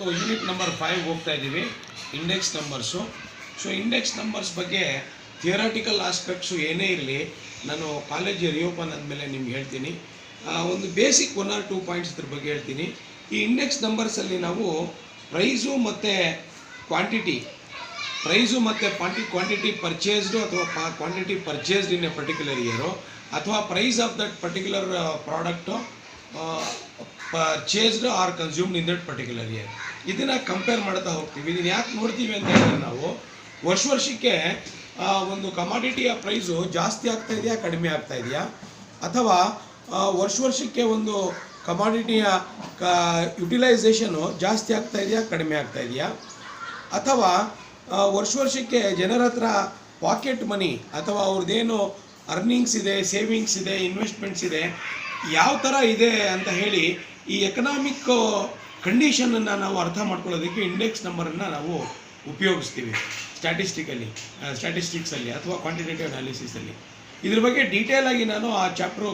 Unit number 5 ಹೋಗ್ತಾ ಇದ್ದೀವಿ, index numbers. So index numbers ಬಗ್ಗೆ ಥಿಯರಾಟಿಕಲ್ ಆಸ್ಪೆಕ್ಟ್ಸು ಏನೇ ಇರಲಿ, ನಾನು ಕಾಲೇಜ್ ರಿಓಪನ್ ಆದಮೇಲೆ ನಿಮ್ಗೆ ಹೇಳ್ತೀನಿ. ಒಂದು ಬೇಸಿಕ್ 1 or 2 ಪಾಯಿಂಟ್ಸ್ ಇದ್ರ ಬಗ್ಗೆ ಹೇಳ್ತೀನಿ. ಈ ಇಂಡೆಕ್ಸ್ ನಂಬರ್ಸಲ್ಲಿ ನಾವು ಪ್ರೈಸು ಮತ್ತು ಕ್ವಾಂಟಿಟಿ ಪರ್ಚೇಸ್ಡು ಅಥವಾ quantity purchased in a particular year ಅಥವಾ price of that particular product purchased or consumed in that particular year, ಇದನ್ನು ಕಂಪೇರ್ ಮಾಡ್ತಾ ಹೋಗ್ತೀವಿ. ಇದನ್ನು ಯಾಕೆ ನೋಡ್ತೀವಿ ಅಂತ ಹೇಳಿದ್ರೆ, ನಾವು ವರ್ಷಕ್ಕೆ ಒಂದು ಕಮಾಡಿಟಿಯ ಪ್ರೈಸು ಜಾಸ್ತಿ ಆಗ್ತಾ ಇದೆಯಾ ಕಡಿಮೆ ಆಗ್ತಾ ಇದೆಯಾ, ಅಥವಾ ವರ್ಷಕ್ಕೆ ಒಂದು ಕಮಾಡಿಟಿಯ ಯುಟಿಲೈಸೇಷನು ಜಾಸ್ತಿ ಆಗ್ತಾ ಇದೆಯಾ ಕಡಿಮೆ ಆಗ್ತಾ ಇದೆಯಾ, ಅಥವಾ ವರ್ಷಕ್ಕೆ ಜನರ ಹತ್ರ ಪಾಕೆಟ್ ಮನಿ ಅಥವಾ ಅವ್ರದ್ದೇನು ಅರ್ನಿಂಗ್ಸ್ ಇದೆ, ಸೇವಿಂಗ್ಸ್ ಇದೆ, ಇನ್ವೆಸ್ಟ್ಮೆಂಟ್ಸ್ ಇದೆ, ಯಾವ ಥರ ಇದೆ ಅಂತ ಹೇಳಿ ಈ ಎಕನಾಮಿಕ್ ಕಂಡೀಷನನ್ನು ನಾವು ಅರ್ಥ ಮಾಡ್ಕೊಳ್ಳೋದಕ್ಕೆ ಇಂಡೆಕ್ಸ್ ನಂಬರನ್ನು ನಾವು ಉಪಯೋಗಿಸ್ತೀವಿ ಸ್ಟ್ಯಾಟಿಸ್ಟಿಕ್ಸಲ್ಲಿ ಅಥವಾ ಕ್ವಾಂಟಿಟೇಟಿವ್ ಅನಾಲಿಸಿಸಲ್ಲಿ. ಇದ್ರ ಬಗ್ಗೆ ಡೀಟೇಲ್ ಆಗಿ ನಾನು ಆ ಚಾಪ್ಟ್ರು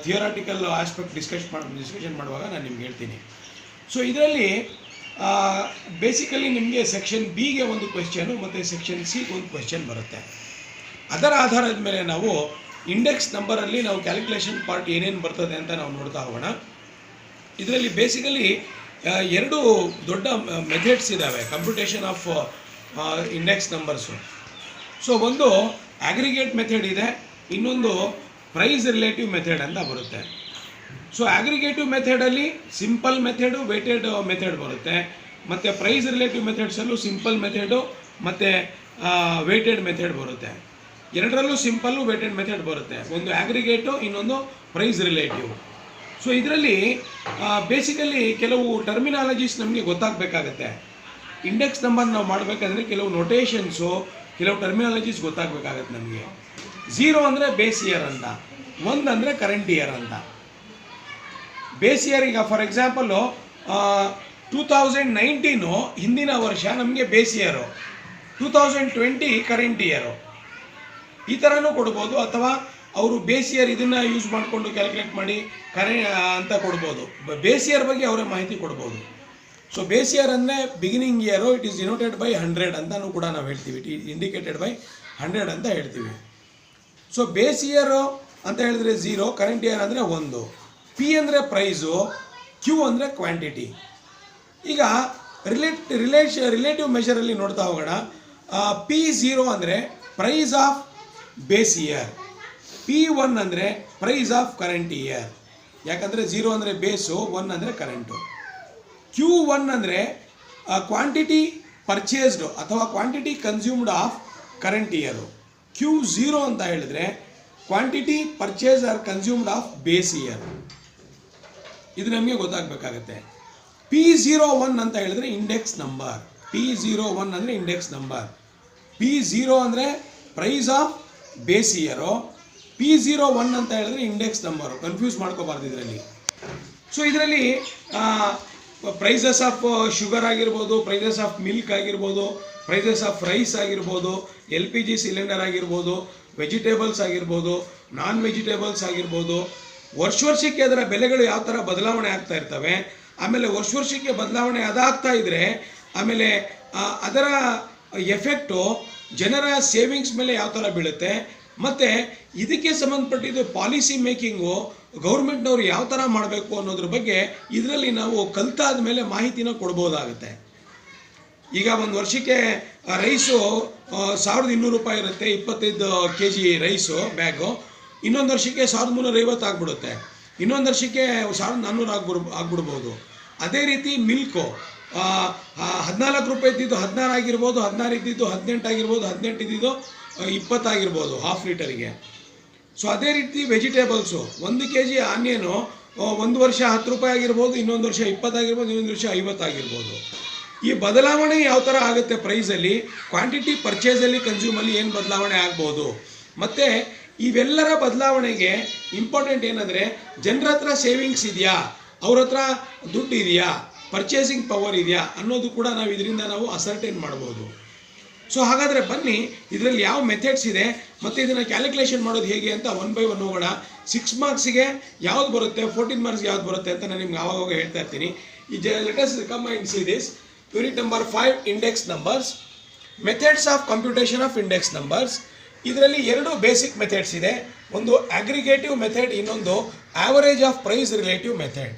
ಥಿಯರಾಟಿಕಲ್ ಆಸ್ಪೆಕ್ಟ್ ಡಿಸ್ಕಷನ್ ಮಾಡುವಾಗ ನಾನು ನಿಮ್ಗೆ ಹೇಳ್ತೀನಿ. ಸೊ ಇದರಲ್ಲಿ ಬೇಸಿಕಲಿ ನಿಮಗೆ ಸೆಕ್ಷನ್ ಬಿಗೆ ಒಂದು ಕ್ವೆಶ್ಚನು ಮತ್ತು ಸೆಕ್ಷನ್ ಸಿಗೆ ಒಂದು ಕ್ವೆಶ್ಚನ್ ಬರುತ್ತೆ. ಅದರ ಆಧಾರದ ಮೇಲೆ ನಾವು ಇಂಡೆಕ್ಸ್ ನಂಬರಲ್ಲಿ ನಾವು ಕ್ಯಾಲ್ಕುಲೇಷನ್ ಪಾರ್ಟ್ ಏನೇನು ಬರ್ತದೆ ಅಂತ ನಾವು ನೋಡ್ತಾ ಹೋಗೋಣ. ಇದರಲ್ಲಿ ಬೇಸಿಕಲಿ 2 ದೊಡ್ಡ ಮೆಥಡ್ಸ್ ಇದ್ದಾವೆ computation of index numbers. So ಒಂದು ಆಗ್ರಿಗೇಟ್ ಮೆಥಡ್ ಇದೆ, ಇನ್ನೊಂದು ಪ್ರೈಸ್ ರಿಲೇಟಿವ್ ಮೆಥಡ್ ಅಂತ ಬರುತ್ತೆ. ಸೊ ಆಗ್ರಿಗೇಟಿವ್ ಮೆಥಡಲ್ಲಿ ಸಿಂಪಲ್ ಮೆಥಡು, ವೇಟೆಡ್ ಮೆಥಡ್ ಬರುತ್ತೆ, ಮತ್ತು ಪ್ರೈಸ್ ರಿಲೇಟಿವ್ ಮೆಥಡ್ಸಲ್ಲೂ ಸಿಂಪಲ್ ಮೆಥಡು ಮತ್ತು ವೇಟೆಡ್ ಮೆಥಡ್ ಬರುತ್ತೆ. ಎರಡರಲ್ಲೂ ಸಿಂಪಲ್ಲು ವೇಟೆಡ್ ಮೆಥಡ್ ಬರುತ್ತೆ, ಒಂದು ಆಗ್ರಿಗೇಟು, ಇನ್ನೊಂದು ಪ್ರೈಸ್ ರಿಲೇಟಿವ್. ಸೊ ಇದರಲ್ಲಿ ಬೇಸಿಕಲಿ ಕೆಲವು ಟರ್ಮಿನಾಲಜೀಸ್ ನಮಗೆ ಗೊತ್ತಾಗಬೇಕಾಗತ್ತೆ. ಇಂಡೆಕ್ಸ್ ನಂಬರ್ ನಾವು ಮಾಡಬೇಕಂದ್ರೆ ಕೆಲವು ನೊಟೇಷನ್ಸು, ಕೆಲವು ಟರ್ಮಿನಾಲಜೀಸ್ ಗೊತ್ತಾಗಬೇಕಾಗತ್ತೆ ನಮಗೆ. 0 ಅಂದರೆ ಬೇಸ್ ಇಯರ್ ಅಂತ, 1 ಅಂದರೆ ಕರೆಂಟ್ ಇಯರ್ ಅಂತ. ಬೇಸ್ ಇಯರ್ ಈಗ ಫಾರ್ ಎಕ್ಸಾಂಪಲ್ಲು 2019 ಹಿಂದಿನ ವರ್ಷ ನಮಗೆ ಬೇಸ್ ಇಯರು, 2020 ಕರೆಂಟ್ ಇಯರು, ಈ ಥರನೂ ಕೊಡ್ಬೋದು. ಅಥವಾ ಅವರು ಬೇಸ್ ಇಯರ್ ಇದನ್ನು ಯೂಸ್ ಮಾಡಿಕೊಂಡು ಕ್ಯಾಲ್ಕುಲೇಟ್ ಮಾಡಿ ಅಂತ ಕೊಡ್ಬೋದು. ಬೇಸ್ ಇಯರ್ ಬಗ್ಗೆ ಅವರೇ ಮಾಹಿತಿ ಕೊಡ್ಬೋದು. ಸೊ ಬೇಸ್ ಇಯರ್ ಅಂದರೆ beginning year, it is denoted by 100 ಅಂತಲೂ ಕೂಡ ನಾವು ಹೇಳ್ತೀವಿ, ಇಟ್ ಈಸ್ ಇಂಡಿಕೇಟೆಡ್ ಬೈ 100 ಅಂತ ಹೇಳ್ತೀವಿ. ಸೊ ಬೇಸ್ ಇಯರು ಅಂತ ಹೇಳಿದ್ರೆ 0, ಕರೆಂಟ್ ಇಯರ್ ಅಂದರೆ 1, ಪಿ ಅಂದರೆ ಪ್ರೈಸು, ಕ್ಯೂ ಅಂದರೆ ಕ್ವಾಂಟಿಟಿ. ಈಗ ರಿಲೇಟಿವ್ ಮೆಷರಲ್ಲಿ ನೋಡ್ತಾ ಹೋಗೋಣ. P0 ಅಂದರೆ price of base year, P1 ಅಂದರೆ ಪ್ರೈಸ್ ಆಫ್ ಕರೆಂಟ್ ಇಯರ್. ಯಾಕಂದರೆ 0 ಅಂದರೆ ಬೇಸು, 1 ಅಂದರೆ ಕರೆಂಟು. Q1 ಅಂದರೆ ಕ್ವಾಂಟಿಟಿ ಪರ್ಚೇಸ್ಡು ಅಥವಾ quantity consumed of current year. Q0 ಅಂತ ಹೇಳಿದ್ರೆ quantity purchase or consumed of base year. ಇದು ನಮಗೆ ಗೊತ್ತಾಗಬೇಕಾಗತ್ತೆ. P01 ಅಂತ ಹೇಳಿದ್ರೆ ಇಂಡೆಕ್ಸ್ ನಂಬರ್, P01 ಅಂದರೆ ಇಂಡೆಕ್ಸ್ ನಂಬರ್. P0 ಅಂದರೆ price of base year, P01 ಅಂತ ಹೇಳಿದ್ರೆ ಇಂಡೆಕ್ಸ್ ನಂಬರು. ಕನ್ಫ್ಯೂಸ್ ಮಾಡ್ಕೋಬಾರ್ದು ಇದರಲ್ಲಿ. ಸೊ ಇದರಲ್ಲಿ ಪ್ರೈಸಸ್ ಆಫ್ ಶುಗರ್ ಆಗಿರ್ಬೋದು, ಪ್ರೈಸಸ್ ಆಫ್ ಮಿಲ್ಕ್ ಆಗಿರ್ಬೋದು, ಪ್ರೈಸಸ್ ಆಫ್ ರೈಸ್ ಆಗಿರ್ಬೋದು, LPG ಸಿಲಿಂಡರ್ ಆಗಿರ್ಬೋದು, ವೆಜಿಟೇಬಲ್ಸ್ ಆಗಿರ್ಬೋದು, ನಾನ್ ವೆಜಿಟೇಬಲ್ಸ್ ಆಗಿರ್ಬೋದು, ವರ್ಷಕ್ಕೆ ಅದರ ಬೆಲೆಗಳು ಯಾವ ಥರ ಬದಲಾವಣೆ ಆಗ್ತಾ ಇರ್ತವೆ. ಆಮೇಲೆ ವರ್ಷಕ್ಕೆ ಬದಲಾವಣೆ ಅದಾಗ್ತಾ ಇದ್ದರೆ ಆಮೇಲೆ ಅದರ ಎಫೆಕ್ಟು ಜನರ ಸೇವಿಂಗ್ಸ್ ಮೇಲೆ ಯಾವ ಥರ ಬೀಳುತ್ತೆ, ಮತ್ತು ಇದಕ್ಕೆ ಸಂಬಂಧಪಟ್ಟಿದ್ದು ಪಾಲಿಸಿ ಮೇಕಿಂಗು ಗೌರ್ಮೆಂಟ್ನವರು ಯಾವ ಥರ ಮಾಡಬೇಕು ಅನ್ನೋದ್ರ ಬಗ್ಗೆ ಇದರಲ್ಲಿ ನಾವು ಕಲ್ತಾದ ಮೇಲೆ ಮಾಹಿತಿನ ಕೊಡ್ಬೋದಾಗುತ್ತೆ. ಈಗ ಒಂದು ವರ್ಷಕ್ಕೆ ರೈಸು 1200 ರೂಪಾಯಿ ಇರುತ್ತೆ, 25 kg ರೈಸು ಬ್ಯಾಗು. ಇನ್ನೊಂದು ವರ್ಷಕ್ಕೆ 1350 ಆಗಿಬಿಡುತ್ತೆ, ಇನ್ನೊಂದು ವರ್ಷಕ್ಕೆ 1400 ಆಗ್ಬಿಡ್ಬೋದು. ಅದೇ ರೀತಿ ಮಿಲ್ಕು 14 ರೂಪಾಯಿ ಇದ್ದಿದ್ದು 16 ಆಗಿರ್ಬೋದು, 16 ಇದ್ದಿದ್ದು 18 ಆಗಿರ್ಬೋದು, 18 ಇದ್ದಿದ್ದು 20 ಆಗಿರ್ಬೋದು ಹಾಫ್ ಲೀಟರಿಗೆ. ಸೊ ಅದೇ ರೀತಿ ವೆಜಿಟೇಬಲ್ಸು 1 kg ಆನಿಯನು ಒಂದು ವರ್ಷ 10 ರೂಪಾಯಿ ಆಗಿರ್ಬೋದು, ಇನ್ನೊಂದು ವರ್ಷ 20 ಆಗಿರ್ಬೋದು, ಇನ್ನೊಂದು ವರ್ಷ 50 ಆಗಿರ್ಬೋದು. ಈ ಬದಲಾವಣೆ ಯಾವ ಥರ ಆಗುತ್ತೆ ಪ್ರೈಸಲ್ಲಿ, ಕ್ವಾಂಟಿಟಿ ಪರ್ಚೇಸಲ್ಲಿ, ಕನ್ಸ್ಯೂಮಲ್ಲಿ ಏನು ಬದಲಾವಣೆ ಆಗ್ಬೋದು. ಮತ್ತು ಇವೆಲ್ಲರ ಬದಲಾವಣೆಗೆ ಇಂಪಾರ್ಟೆಂಟ್ ಏನಂದರೆ ಜನರ ಹತ್ರ ಸೇವಿಂಗ್ಸ್ ಇದೆಯಾ, ಅವ್ರ ಹತ್ರ ದುಡ್ಡು ಇದೆಯಾ, ಪರ್ಚೇಸಿಂಗ್ ಪವರ್ ಇದೆಯಾ ಅನ್ನೋದು ಕೂಡ ನಾವು ಇದರಿಂದ ನಾವು ಅಸರ್ಟೈನ್ ಮಾಡ್ಬೋದು. ಸೊ ಹಾಗಾದರೆ ಬನ್ನಿ ಇದರಲ್ಲಿ ಯಾವ ಮೆಥಡ್ಸ್ ಇದೆ ಮತ್ತು ಇದನ್ನು ಕ್ಯಾಲ್ಕುಲೇಷನ್ ಮಾಡೋದು ಹೇಗೆ ಅಂತ 1 by 1 ಹೋಗೋಣ. 6 ಮಾರ್ಕ್ಸಿಗೆ ಯಾವ್ದು ಬರುತ್ತೆ, 14 ಮಾರ್ಕ್ಸ್ಗೆ ಯಾವ್ದು ಬರುತ್ತೆ ಅಂತ ನಾನು ನಿಮ್ಗೆ ಆವಾಗ ಹೇಳ್ತಾ ಇರ್ತೀನಿ. Let us come and see this. Unit number 5, index numbers. Methods of computation of index numbers. ಇದರಲ್ಲಿ ಎರಡು ಬೇಸಿಕ್ ಮೆಥಡ್ಸ್ ಇದೆ. ಒಂದು ಅಗ್ರಿಗೇಟಿವ್ ಮೆಥಡ್, ಇನ್ನೊಂದು average of price relative method.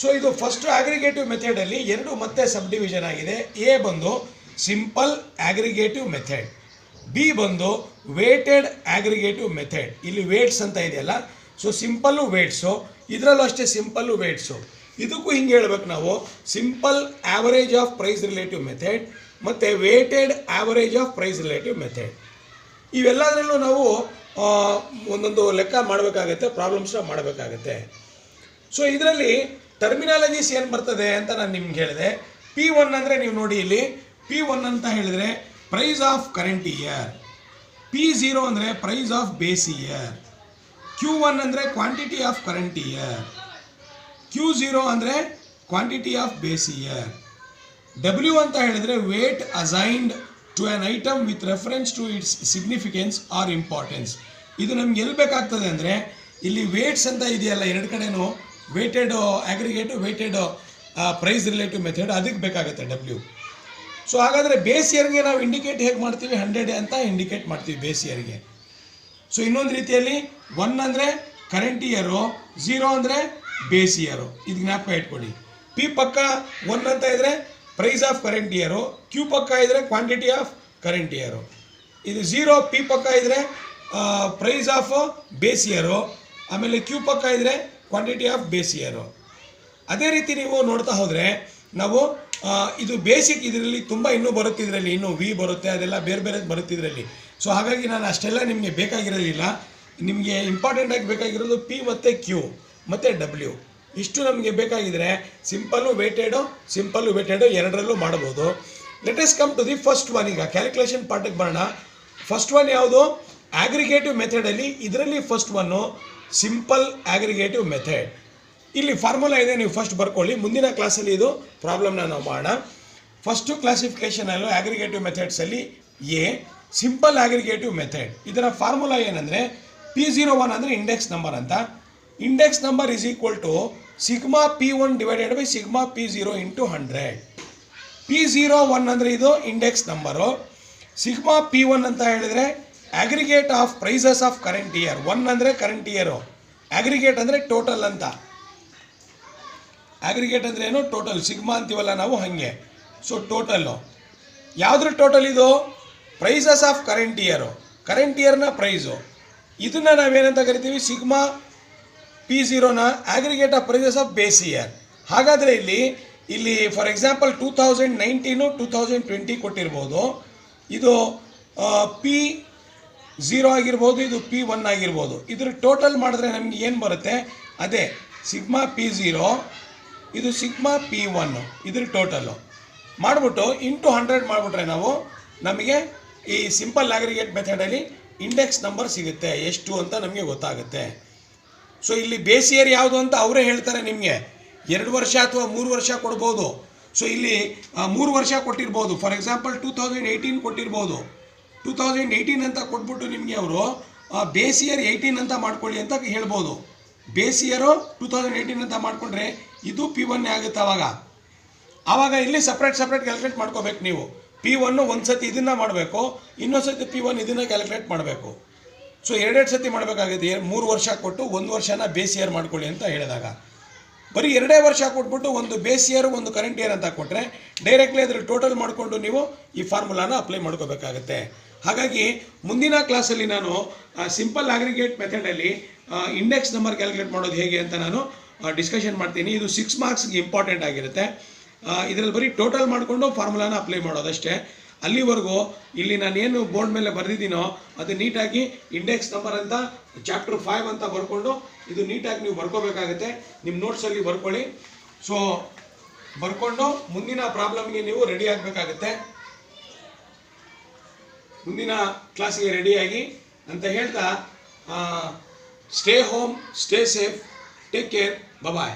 So ಇದು ಫಸ್ಟ್ ಅಗ್ರಿಗೇಟಿವ್ ಮೆಥಡಲ್ಲಿ ಎರಡು ಮತ್ತೆ ಸಬ್ ಡಿವಿಷನ್ ಆಗಿದೆ. ಎ ಬಂದು ಸಿಂಪಲ್ ಅಗ್ರಿಗೇಟಿವ್ ಮೆಥಡ್, ಬಿ ಬಂದು ವೇಟೆಡ್ ಅಗ್ರಿಗೇಟಿವ್ ಮೆಥಡ್. ಇಲ್ಲಿ ವೇಟ್ಸ್ ಅಂತ ಇದೆಯಲ್ಲ, ಸೊ ಸಿಂಪಲ್ಲು ವೇಟ್ಸು, ಇದರಲ್ಲೂ ಅಷ್ಟೇ ಸಿಂಪಲ್ಲು ವೇಟ್ಸು. ಇದಕ್ಕೂ ಹಿಂಗೆ ಹೇಳ್ಬೇಕು ನಾವು, simple average of price relative method ಮತ್ತು weighted average of price relative method. ಇವೆಲ್ಲದರಲ್ಲೂ ನಾವು ಒಂದೊಂದು ಲೆಕ್ಕ ಮಾಡಬೇಕಾಗತ್ತೆ, ಪ್ರಾಬ್ಲಮ್ಸ್ನ ಮಾಡಬೇಕಾಗತ್ತೆ. ಸೊ ಇದರಲ್ಲಿ ಟರ್ಮಿನಾಲಜೀಸ್ ಏನು ಬರ್ತದೆ ಅಂತ ನಾನು ನಿಮ್ಗೆ ಹೇಳಿದೆ. P1 ಅಂದರೆ ನೀವು ನೋಡಿ ಇಲ್ಲಿ P1 ಅಂತ ಹೇಳಿದರೆ price of current year, P0 ಅಂದರೆ price of base year, Q1 ಅಂದರೆ quantity of current year, Q0 ಅಂದರೆ quantity of base year, W ಅಂತ ಹೇಳಿದರೆ weight assigned to an item with reference to its significance or importance. ಇದು ನಮ್ಗೆ ಎಲ್ಲಿ ಬೇಕಾಗ್ತದೆ ಅಂದರೆ ಇಲ್ಲಿ ವೇಟ್ಸ್ ಅಂತ ಇದೆಯಲ್ಲ ಎರಡು ಕಡೆನೂ, weighted aggregative, weighted price relative method, ಅದಕ್ಕೆ ಬೇಕಾಗುತ್ತೆ W. ಸೊ ಹಾಗಾದರೆ ಬೇಸ್ ಇಯರ್ಗೆ ನಾವು ಇಂಡಿಕೇಟ್ ಹೇಗೆ ಮಾಡ್ತೀವಿ, 100 ಅಂತ ಇಂಡಿಕೇಟ್ ಮಾಡ್ತೀವಿ ಬೇಸ್ ಇಯರ್ಗೆ. ಸೊ ಇನ್ನೊಂದು ರೀತಿಯಲ್ಲಿ 1 ಅಂದರೆ ಕರೆಂಟ್ ಇಯರು, 0 ಅಂದರೆ ಬೇಸ್ ಇಯರು. ಇದು ಜ್ಞಾಪಕ ಇಟ್ಕೊಳ್ಳಿ. P ಪಕ್ಕ 1 ಅಂತ ಇದ್ದರೆ price of current year, Q ಪಕ್ಕ ಇದ್ದರೆ ಕ್ವಾಂಟಿಟಿ ಆಫ್ ಕರೆಂಟ್ ಇಯರು. ಇದು 0 P ಪಕ್ಕ ಇದ್ದರೆ ಪ್ರೈಸ್ ಆಫ್ ಬೇಸ್ ಇಯರು, ಆಮೇಲೆ Q ಪಕ್ಕ ಇದ್ದರೆ ಕ್ವಾಂಟಿಟಿ ಆಫ್ ಬೇಸ್ ಇಯರು. ಅದೇ ರೀತಿ ನೀವು ನೋಡ್ತಾ ಹೋದರೆ ನಾವು ಇದು ಬೇಸಿಕ್, ಇದರಲ್ಲಿ ತುಂಬ ಇನ್ನೂ ಬರುತ್ತೆ, ಇದರಲ್ಲಿ ಇನ್ನೂ ವಿ ಬರುತ್ತೆ, ಅದೆಲ್ಲ ಬೇರೆ ಬೇರೆ ಬರುತ್ತೆ ಇದರಲ್ಲಿ. ಸೊ ಹಾಗಾಗಿ ನಾನು ಅಷ್ಟೆಲ್ಲ ನಿಮಗೆ ಬೇಕಾಗಿರೋದಿಲ್ಲ. ನಿಮಗೆ ಇಂಪಾರ್ಟೆಂಟಾಗಿ ಬೇಕಾಗಿರೋದು P ಮತ್ತು Q ಮತ್ತು W. ಇಷ್ಟು ನಮಗೆ ಬೇಕಾಗಿದ್ರೆ ಸಿಂಪಲ್ಲು ವೇಟೆಡು ಎರಡರಲ್ಲೂ ಮಾಡ್ಬೋದು. Let us come to the first one. ಈಗ ಕ್ಯಾಲ್ಕುಲೇಷನ್ ಪಾರ್ಟಿಗೆ ಬರೋಣ. ಫಸ್ಟ್ ಒನ್ ಯಾವುದು, ಅಗ್ರಿಗೇಟಿವ್ ಮೆಥಡಲ್ಲಿ. ಇದರಲ್ಲಿ first one simple aggregative method. ಇಲ್ಲಿ ಫಾರ್ಮುಲಾ ಇದೆ, ನೀವು ಫಸ್ಟ್ ಬರ್ಕೊಳ್ಳಿ. ಮುಂದಿನ ಕ್ಲಾಸಲ್ಲಿ ಇದು ಪ್ರಾಬ್ಲಮ್ನ ನಾವು ಮಾಡೋಣ. ಫಸ್ಟು ಕ್ಲಾಸಿಫಿಕೇಷನಲ್ಲೂ ಅಗ್ರಿಗೇಟಿವ್ ಮೆಥಡ್ಸಲ್ಲಿ ಎ ಸಿಂಪಲ್ ಅಗ್ರಿಗೇಟಿವ್ ಮೆಥಡ್. ಇದರ ಫಾರ್ಮುಲಾ ಏನಂದರೆ P01 ಅಂದರೆ ಇಂಡೆಕ್ಸ್ ನಂಬರ್ ಅಂತ. Index number is equal to sigma P1 divided by sigma P0 into 100. P01 ಅಂದರೆ ಇದು ಇಂಡೆಕ್ಸ್ ನಂಬರು. ಸಿಗ್ಮಾ P1 ಅಂತ ಹೇಳಿದರೆ aggregate of prices of current year. 1 ಅಂದರೆ current year, aggregate ಅಂದರೆ ಟೋಟಲ್ ಅಂತ. ಅಗ್ರಿಗೇಟ್ ಅಂದರೆ ಏನು, ಟೋಟಲ್. ಸಿಗ್ಮಾ ಅಂತೀವಲ್ಲ ನಾವು ಹಾಗೆ. ಸೊ ಟೋಟಲ್ಲು ಯಾವುದ್ರ ಟೋಟಲ್ ಇದು, prices of current year, current ಇಯರ್ನ ಪ್ರೈಸು. ಇದನ್ನು ನಾವೇನಂತ ಕರಿತೀವಿ, ಸಿಗ್ಮಾ P0ನ aggregate of prices of base year. ಹಾಗಾದರೆ ಇಲ್ಲಿ ಫಾರ್ ಎಕ್ಸಾಂಪಲ್ 2019 2020 ಕೊಟ್ಟಿರ್ಬೋದು. ಇದು P0 ಆಗಿರ್ಬೋದು, ಇದು P1 ಆಗಿರ್ಬೋದು. ಇದ್ರ ಟೋಟಲ್ ಮಾಡಿದ್ರೆ ನಮಗೆ ಏನು ಬರುತ್ತೆ, ಅದೇ ಸಿಗ್ಮಾ P0, ಇದು ಸಿಗ್ಮಾ P1, ಇದ್ರ ಟೋಟಲ್ಲು ಮಾಡಿಬಿಟ್ಟು ಇಂಟು 100 ಮಾಡಿಬಿಟ್ರೆ ನಮಗೆ ಈ ಸಿಂಪಲ್ ಅಗ್ರಿಗೇಟ್ ಮೆಥಡಲ್ಲಿ ಇಂಡೆಕ್ಸ್ ನಂಬರ್ ಸಿಗುತ್ತೆ, ಎಷ್ಟು ಅಂತ ನಮಗೆ ಗೊತ್ತಾಗುತ್ತೆ. ಸೊ ಇಲ್ಲಿ ಬೇಸ್ ಇಯರ್ ಯಾವುದು ಅಂತ ಅವರೇ ಹೇಳ್ತಾರೆ ನಿಮಗೆ. 2 ವರ್ಷ ಅಥವಾ 3 ವರ್ಷ ಕೊಡ್ಬೋದು. ಸೊ ಇಲ್ಲಿ 3 ವರ್ಷ ಕೊಟ್ಟಿರ್ಬೋದು. For example 2018 ಕೊಟ್ಟಿರ್ಬೋದು. 2018 ಅಂತ ಕೊಟ್ಬಿಟ್ಟು ನಿಮಗೆ ಅವರು ಬೇಸ್ ಇಯರ್ 18 ಅಂತ ಮಾಡ್ಕೊಳ್ಳಿ ಅಂತ ಹೇಳ್ಬೋದು. ಬೇಸ್ ಇಯರು 2018 ಅಂತ ಮಾಡಿಕೊಂಡ್ರೆ ಇದು P1 ಆಗುತ್ತೆ. ಆವಾಗ ಇಲ್ಲಿ ಸಪ್ರೇಟ್ ಕ್ಯಾಲ್ಕುಲೇಟ್ ಮಾಡ್ಕೋಬೇಕು ನೀವು. P1 ಒಂದು ಸತಿ ಇದನ್ನು ಮಾಡಬೇಕು, ಇನ್ನೊಂದು ಸತಿ P1 ಇದನ್ನು ಕ್ಯಾಲ್ಕುಲೇಟ್ ಮಾಡಬೇಕು. ಸೊ 2 ಸತಿ ಮಾಡಬೇಕಾಗುತ್ತೆ. 3 ವರ್ಷ ಕೊಟ್ಟು 1 ವರ್ಷನ ಬೇಸ್ ಇಯರ್ ಮಾಡ್ಕೊಳ್ಳಿ ಅಂತ ಹೇಳಿದಾಗ, ಬರೀ 2 ವರ್ಷ ಕೊಟ್ಬಿಟ್ಟು ಒಂದು ಬೇಸ್ ಇಯರ್ ಒಂದು ಕರೆಂಟ್ ಇಯರ್ ಅಂತ ಕೊಟ್ಟರೆ ಡೈರೆಕ್ಟ್ಲಿ ಅದ್ರ ಟೋಟಲ್ ಮಾಡಿಕೊಂಡು ನೀವು ಈ ಫಾರ್ಮುಲಾನ ಅಪ್ಲೈ ಮಾಡ್ಕೋಬೇಕಾಗುತ್ತೆ. ಹಾಗಾಗಿ ಮುಂದಿನ ಕ್ಲಾಸಲ್ಲಿ ನಾನು ಸಿಂಪಲ್ ಅಗ್ರಿಗೇಟ್ ಮೆಥಡಲ್ಲಿ ಇಂಡೆಕ್ಸ್ ನಂಬರ್ ಕ್ಯಾಲ್ಕುಲೇಟ್ ಮಾಡೋದು ಹೇಗೆ ಅಂತ ನಾನು ಡಿಸ್ಕಷನ್ ಮಾಡ್ತೀನಿ. ಇದು 6 ಮಾರ್ಕ್ಸ್ಗೆ ಇಂಪಾರ್ಟೆಂಟ್ ಆಗಿರುತ್ತೆ. ಇದರಲ್ಲಿ ಬರೀ ಟೋಟಲ್ ಮಾಡಿಕೊಂಡು ಫಾರ್ಮುಲಾನ ಅಪ್ಲೈ ಮಾಡೋದಷ್ಟೇ. ಅಲ್ಲಿವರೆಗೂ ಇಲ್ಲಿ ನಾನೇನು ಬೋರ್ಡ್ ಮೇಲೆ ಬರೆದಿದ್ದೀನೋ ಅದು ನೀಟಾಗಿ ಇಂಡೆಕ್ಸ್ ನಂಬರ್ ಅಂತ ಚಾಪ್ಟರ್ 5 ಅಂತ ಬರ್ಕೊಂಡು ಇದು ನೀಟಾಗಿ ನೀವು ಬರ್ಕೋಬೇಕಾಗುತ್ತೆ. ನಿಮ್ಮ ನೋಟ್ಸಲ್ಲಿ ಬರ್ಕೊಳ್ಳಿ. ಸೊ ಬರ್ಕೊಂಡು ಮುಂದಿನ ಪ್ರಾಬ್ಲಮ್ಗೆ ನೀವು ರೆಡಿ ಆಗಬೇಕಾಗುತ್ತೆ, ಮುಂದಿನ ಕ್ಲಾಸಿಗೆ ರೆಡಿಯಾಗಿ ಅಂತ ಹೇಳ್ತಾ stay home, stay safe, take care, ಬಾಯ್.